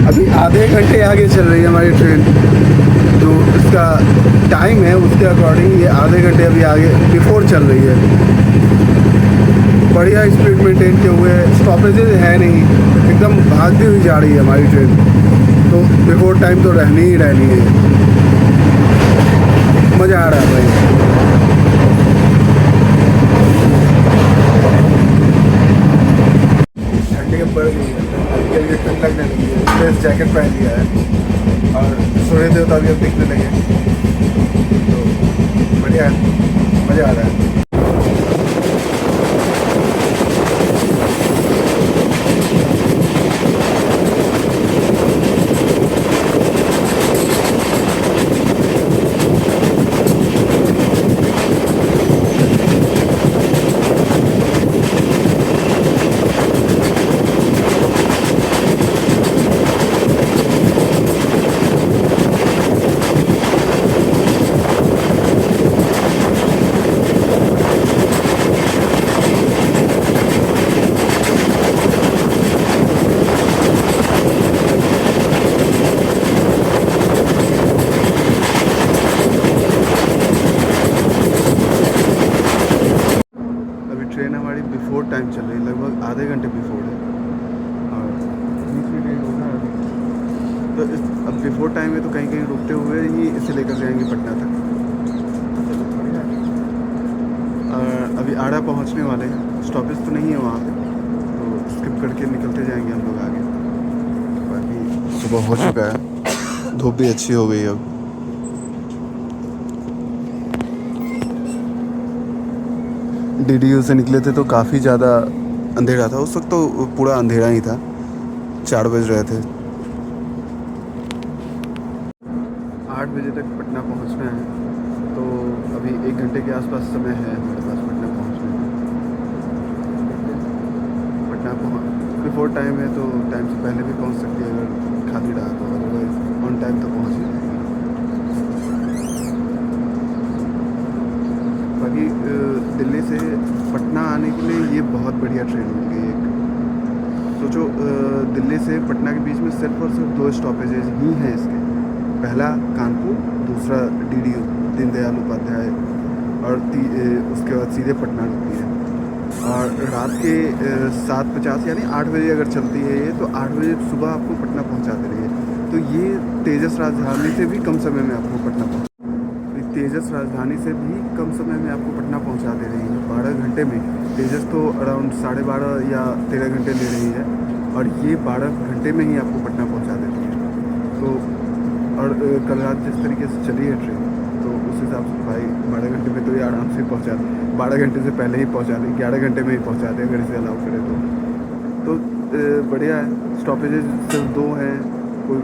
अभी आधे घंटे आगे चल रही है हमारी ट्रेन, जो इसका टाइम है उसके अकॉर्डिंग ये आधे घंटे अभी आगे बिफोर चल रही है। बढ़िया स्पीड मेंटेन किए हुए, स्टॉपेजेज है नहीं, एकदम भागती हुई जा रही है हमारी ट्रेन। तो बिफोर टाइम तो रहनी ही रहनी है। मज़ा आ रहा है भाई। ठंडी बढ़ गई है, हल्की हल्की ठंड लगने लगी है। स्पेस जैकेट पहन लिया है और सूर्य देवता भी अब दिखने लगे, तो बढ़िया है, मज़ा आ रहा है। ट्रेन हमारी बिफोर टाइम चल रही है, लगभग आधे घंटे बिफोर है और दूसरी ट्रेन होगा अभी। तो अब बिफोर टाइम है तो कहीं कहीं रुकते हुए ही इसे लेकर जाएंगे पटना तक। और अभी आड़ा पहुंचने वाले हैं, स्टॉपेज तो नहीं है वहाँ पे, तो स्किप करके निकलते जाएंगे हम लोग आगे। बाकी सुबह हो चुका है, धूप भी अच्छी हो गई अब। DDU से निकले थे तो काफ़ी ज़्यादा अंधेरा था उस वक्त, तो पूरा अंधेरा ही था, 4 बज रहे थे। 8 बजे तक पटना पहुंचना है, तो अभी 1 घंटे के आसपास समय है हमारे पास पटना पहुंचने में। पटना बिफोर टाइम है तो टाइम से पहले भी पहुंच सकती है अगर खाली रहा तो, अदरवाइज ऑन टाइम तो पहुंच ही जाएगी। बाकी दिल्ली से पटना आने के लिए ये बहुत बढ़िया ट्रेन मिल गई एक। सोचो दिल्ली से पटना के बीच में सिर्फ और सिर्फ 2 स्टॉपेजेज ही हैं इसके। पहला कानपुर, दूसरा DDU दीनदयाल उपाध्याय, और उसके बाद सीधे पटना रुकती है। और रात के 7:50 यानी 8 बजे अगर चलती है ये, तो 8 बजे सुबह आपको पटना पहुंचा दे रही है। तो ये तेजस राजधानी से भी कम समय में आपको पटना तेजस राजधानी से भी कम समय में आपको पटना पहुंचा दे रही है 12 घंटे में। तेजस तो अराउंड 12.5 या 13 घंटे ले रही है और ये 12 घंटे में ही आपको पटना पहुंचा देती है। तो और कल रात जिस तरीके से चली है ट्रेन, तो उस हिसाब से भाई 12 घंटे में तो ये आराम से पहुंचा दे, 12 घंटे से पहले ही पहुंचा दे, 11 घंटे में ही पहुंचा दे अगर इसे अलाउ करे तो बढ़िया है। स्टॉपेजेज सिर्फ 2 हैं, कोई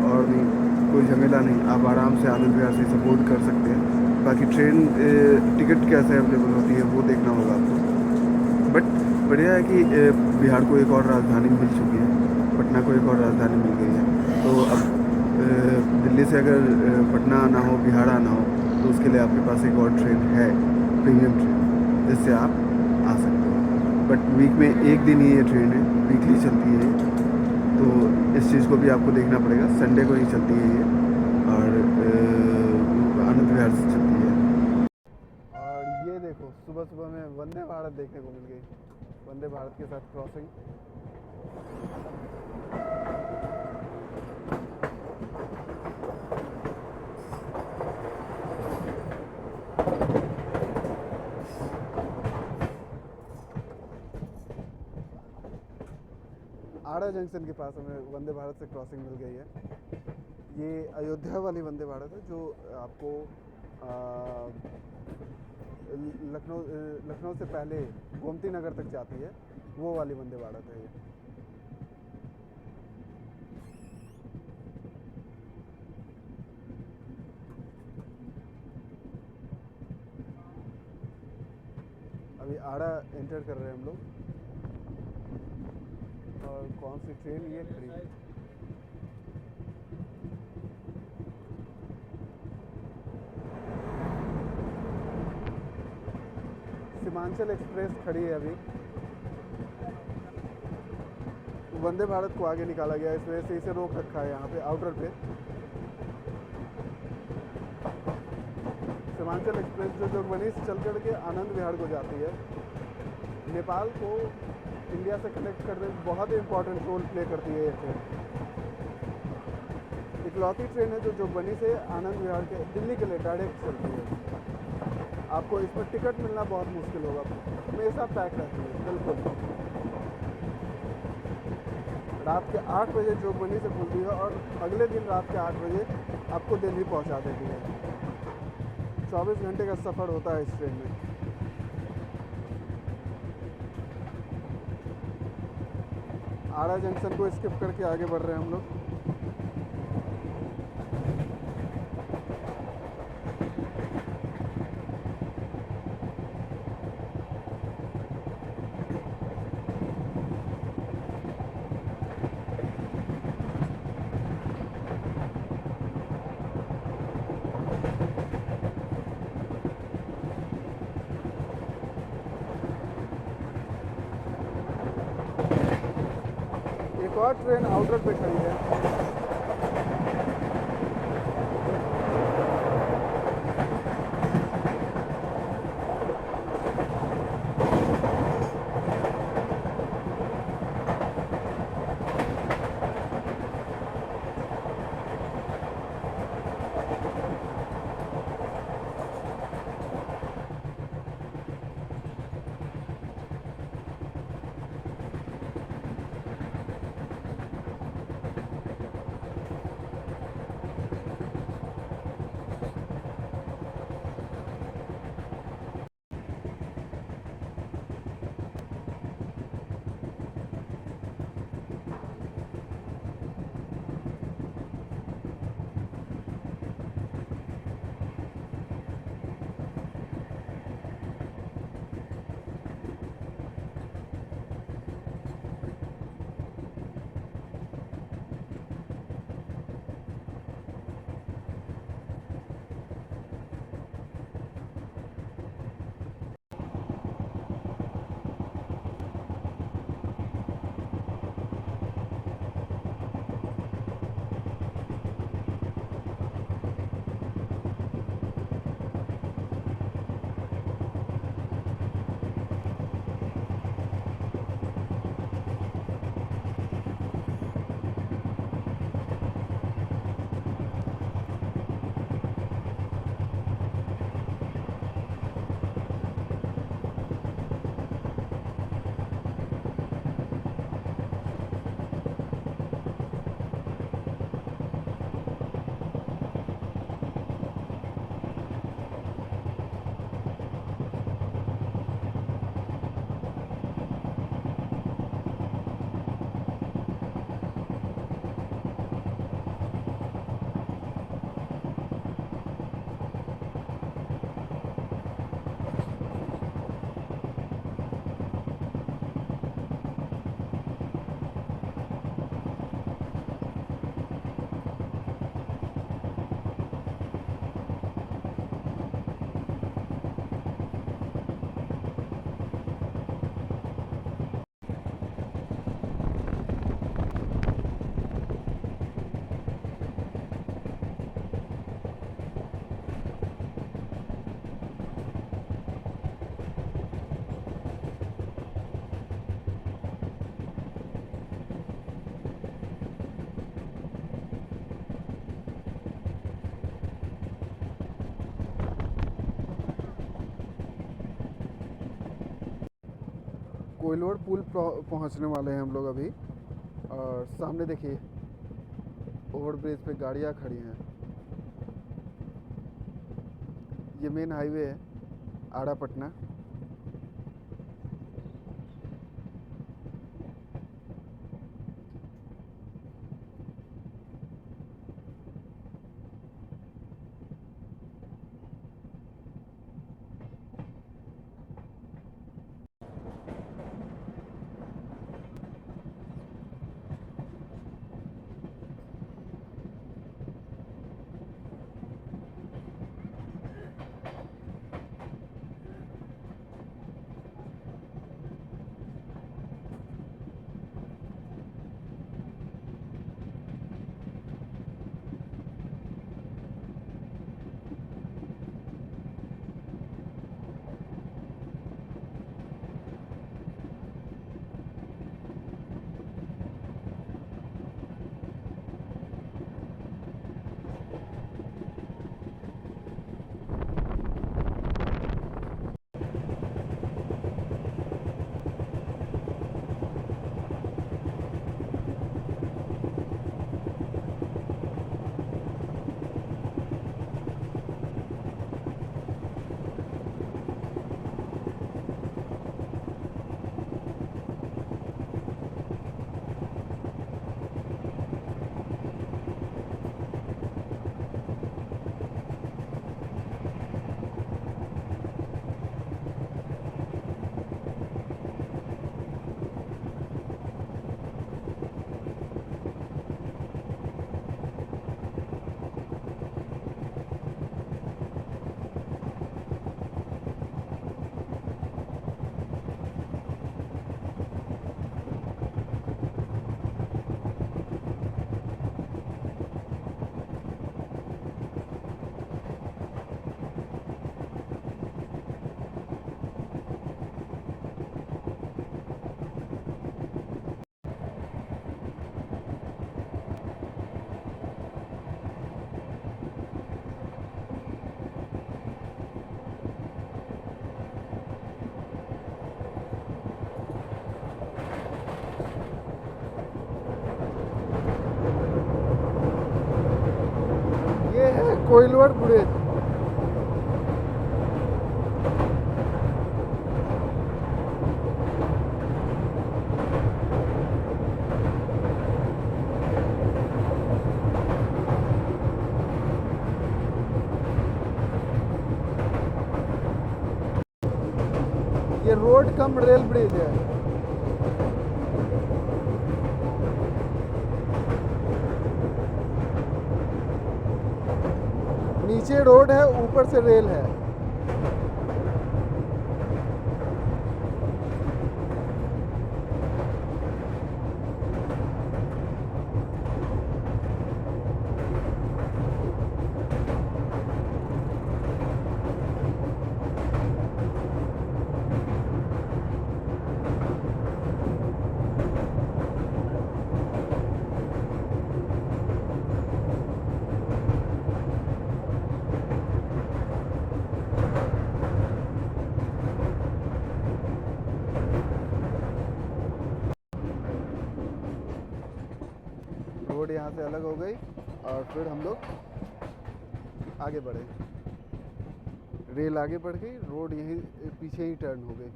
और नहीं, कोई झमेला नहीं। आप आराम से आनंद विहार से सपोर्ट कर सकते हैं। बाकी ट्रेन टिकट कैसे अवेलेबल होती है वो देखना होगा आपको। बट बढ़िया है कि बिहार को एक और राजधानी मिल चुकी है, पटना को एक और राजधानी मिल गई है। तो अब दिल्ली से अगर पटना आना हो, बिहार आना हो, तो उसके लिए आपके पास एक और ट्रेन है, प्रीमियम ट्रेन, जिससे आप आ सकते हो। बट वीक में एक दिन ही ये ट्रेन है, वीकली चलती है, तो इस चीज़ को भी आपको देखना पड़ेगा। संडे को ही चलती है ये और आनंद विहार से चलती है। और ये देखो सुबह सुबह में वंदे भारत देखने को मिल गई, वंदे भारत के साथ क्रॉसिंग। आड़ा जंक्शन के पास हमें वंदे भारत से क्रॉसिंग मिल गई है। ये अयोध्या वाली वंदे भारत है जो आपको लखनऊ से पहले गोमती नगर तक जाती है, वो वाली वंदे भारत है ये। अभी आड़ा एंटर कर रहे हैं हम लोग और कौन सी ट्रेन ये खड़ी है। सीमांचल एक्सप्रेस खड़ी है अभी। वंदे भारत को आगे निकाला गया, इस वजह से इसे रोक रखा है यहाँ पे आउटर पे। सीमांचल एक्सप्रेस जो जोगबनी से चल कर के आनंद विहार को जाती है, नेपाल को इंडिया से कनेक्ट करने में बहुत ही इंपॉर्टेंट रोल प्ले करती है ये ट्रेन। इकलौती ट्रेन है जो जोगबनी से आनंद विहार के दिल्ली के लिए डायरेक्ट चलती है। आपको इसमें टिकट मिलना बहुत मुश्किल होगा, हमेशा पैक रहती है बिल्कुल। रात के 8 बजे जोगबनी से खुलती है और अगले दिन रात के 8 बजे आपको दिल्ली पहुंचा देती है। 24 घंटे का सफ़र होता है इस ट्रेन में। आड़ा जंक्शन को स्किप करके आगे बढ़ रहे हैं हम लोग। एक और ट्रेन आउटर पे खड़ी है। कोइलवर पुल पहुंचने वाले हैं हम लोग अभी। और सामने देखिए ओवरब्रिज पे गाड़ियां खड़ी हैं। ये मेन हाईवे है आड़ा पटना। ये है कोइलवर ब्रिज। ये रोड कम रेल ब्रिज है। नीचे रोड है, ऊपर से रेल है। रोड यहाँ से अलग हो गई और फिर हम लोग आगे बढ़े। रेल आगे बढ़ गई, रोड यहीं पीछे ही टर्न हो गई।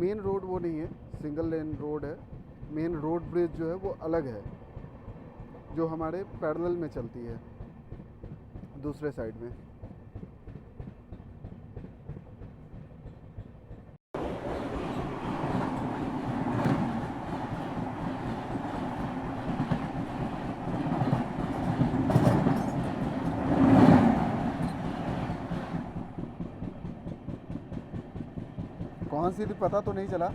मेन रोड वो नहीं है, सिंगल लेन रोड है। मेन रोड ब्रिज जो है वो अलग है, जो हमारे पैरेलल में चलती है दूसरे साइड में। कौन सी थी पता तो नहीं चला।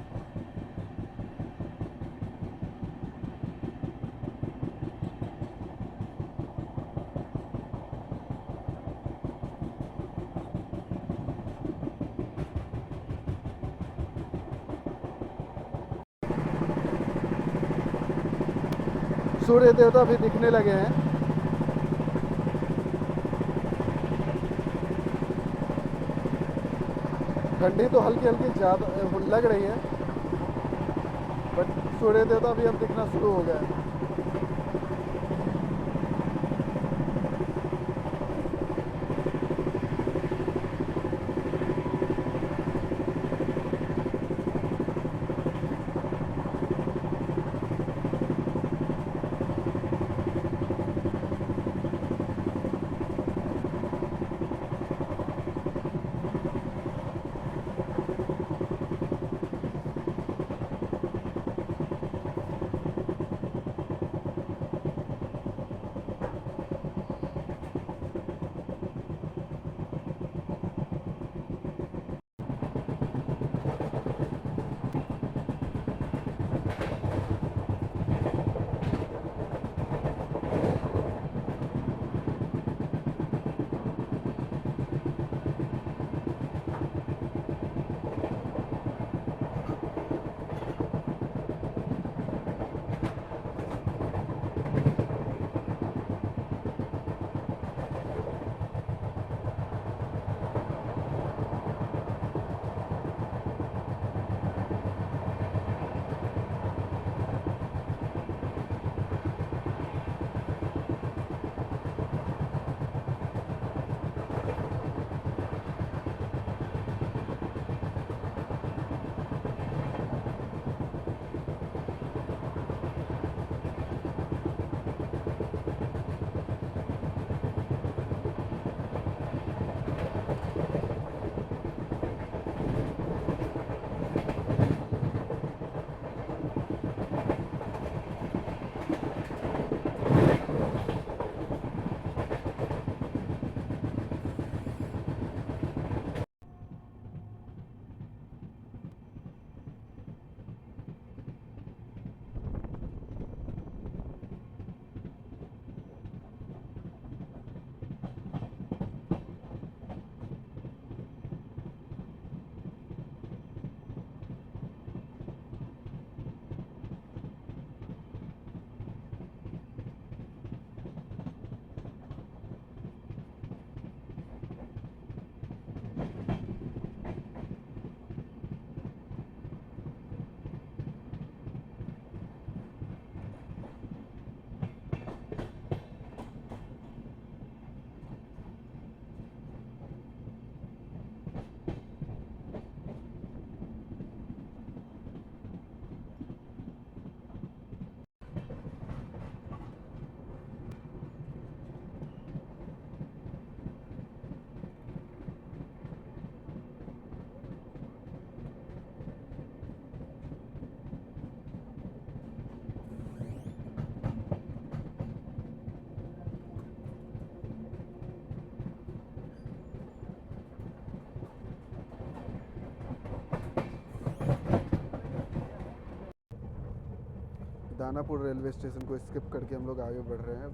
सूर्य देवता भी दिखने लगे हैं। ठंडी तो हल्की हल्की ज़्यादा लग रही है, बट सूर्य देवता भी अब दिखना शुरू हो गया है। दानापुर रेलवे स्टेशन को स्किप करके हम लोग आगे बढ़ रहे हैं।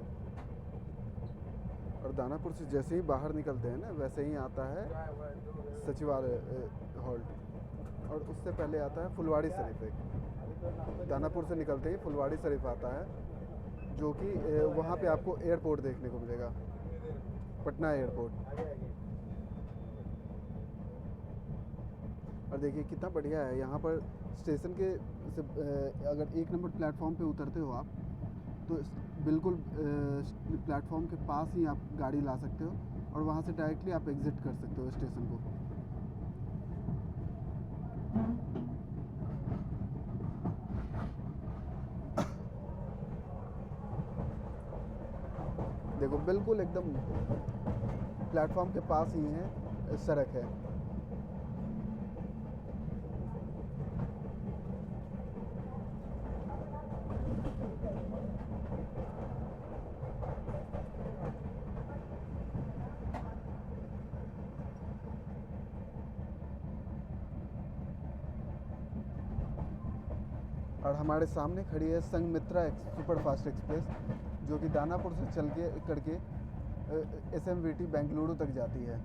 और दानापुर से जैसे ही बाहर निकलते हैं ना, वैसे ही आता है सचिवालय हॉल्ट, और उससे पहले आता है फुलवाड़ी शरीफ। एक दानापुर से निकलते ही फुलवाड़ी शरीफ आता है, जो कि वहाँ पे आपको एयरपोर्ट देखने को मिलेगा, पटना एयरपोर्ट। और देखिए कितना बढ़िया है यहाँ पर स्टेशन के से, अगर 1 नंबर प्लेटफॉर्म पे उतरते हो आप, तो बिल्कुल प्लेटफॉर्म के पास ही आप गाड़ी ला सकते हो, और वहाँ से डायरेक्टली आप एग्ज़िट कर सकते हो स्टेशन को। देखो बिल्कुल एकदम प्लेटफॉर्म के पास ही है सड़क है। और हमारे सामने खड़ी है संघमित्रा सुपरफास्ट एक्सप्रेस, जो कि दानापुर से चल के करके SMVT बेंगलुरु तक जाती है।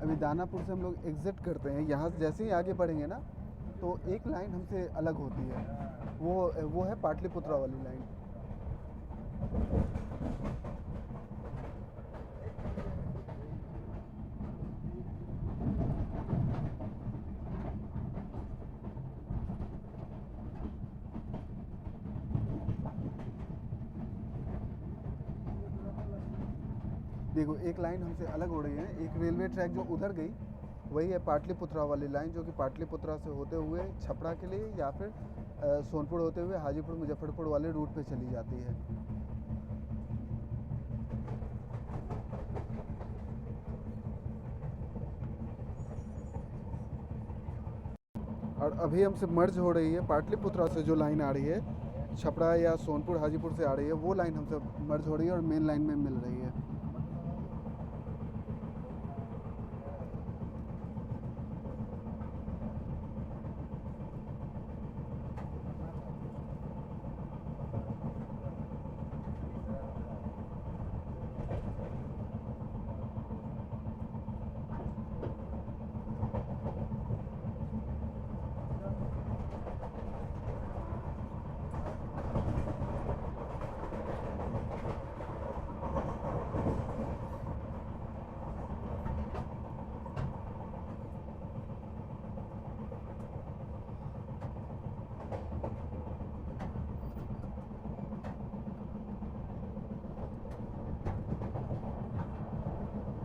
अभी दानापुर से हम लोग एग्ज़िट करते हैं। यहाँ से जैसे ही आगे बढ़ेंगे ना तो एक लाइन हमसे अलग होती है, वो है पाटलिपुत्रा वाली लाइन। देखो एक लाइन हमसे अलग हो रही है, एक रेलवे ट्रैक जो उधर गई वही है पाटलिपुत्रा वाली लाइन, जो कि पाटलिपुत्रा से होते हुए छपरा के लिए या फिर सोनपुर होते हुए हाजीपुर मुजफ्फरपुर वाले रूट पे चली जाती है। और अभी हमसे मर्ज हो रही है पाटलिपुत्रा से जो लाइन आ रही है छपरा या सोनपुर हाजीपुर से आ रही है, वो लाइन हमसे मर्ज हो रही है और मेन लाइन में मिल रही है।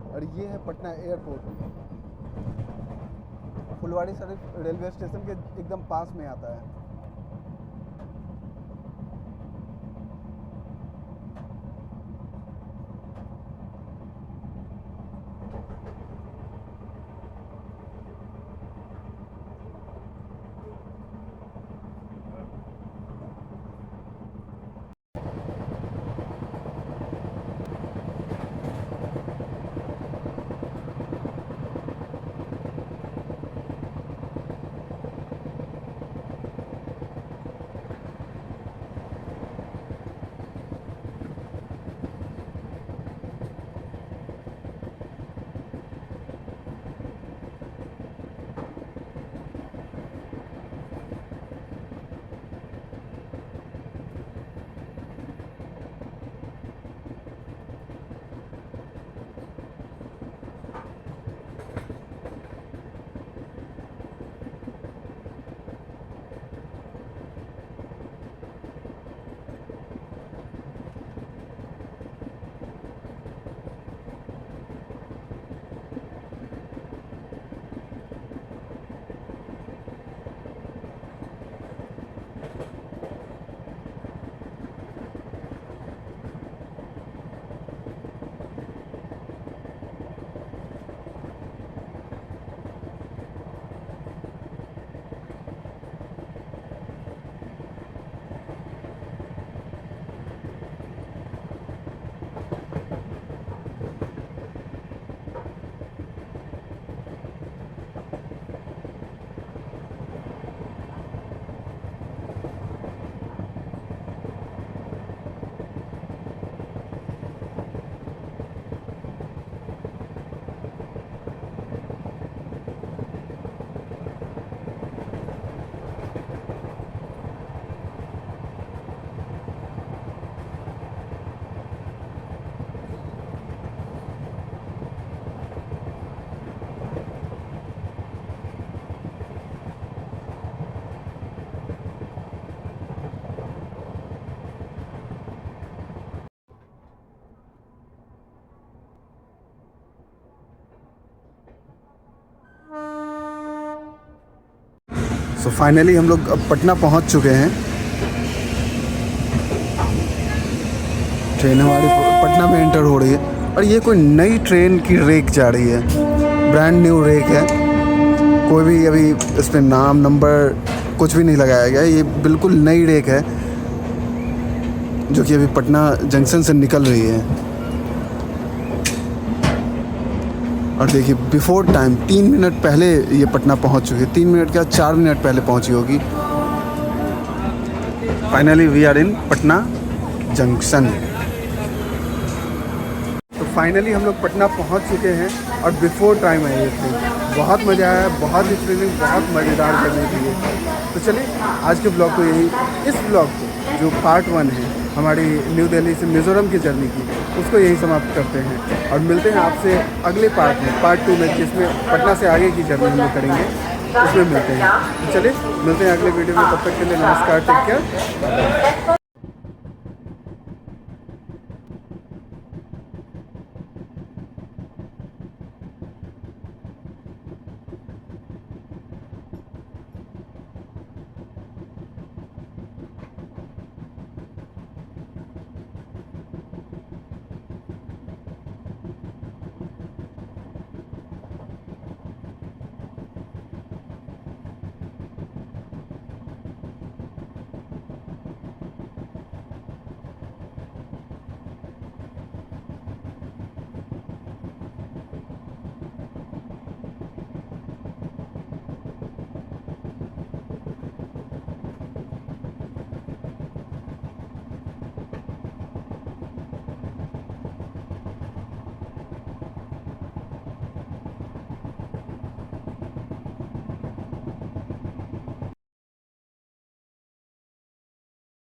और ये है पटना एयरपोर्ट। फुलवाड़ी शरीफ रेलवे स्टेशन के एकदम पास में आता है। सो फाइनली हम लोग अब पटना पहुंच चुके हैं। ट्रेन हमारी पटना में एंटर हो रही है और ये कोई नई ट्रेन की रेक जा रही है, ब्रांड न्यू रेक है। कोई भी अभी इस पर नाम नंबर कुछ भी नहीं लगाया गया, ये बिल्कुल नई रेक है जो कि अभी पटना जंक्शन से निकल रही है। और देखिए बिफोर टाइम 3 मिनट पहले ये पटना पहुंच चुकी है, 3 मिनट क्या 4 मिनट पहले पहुंची होगी। Finally we are in Patna junction. तो फाइनली हम लोग पटना पहुंच चुके हैं और बिफोर टाइम है ये ट्रेन। बहुत मज़ा आया, बहुत ही थ्रिलिंग, बहुत मज़ेदार जर्नी थी ये। तो चलिए आज के ब्लॉग को इस ब्लॉग को जो पार्ट 1 है हमारी न्यू दिल्ली से मिज़ोरम की जर्नी की, उसको यही समाप्त करते हैं और मिलते हैं आपसे अगले पार्ट में, पार्ट 2 में, जिसमें पटना से आगे की जर्नी हम लोग करेंगे, उसमें मिलते हैं। तो चलिए मिलते हैं अगले वीडियो में, तब तक के लिए नमस्कार, टेक केयर।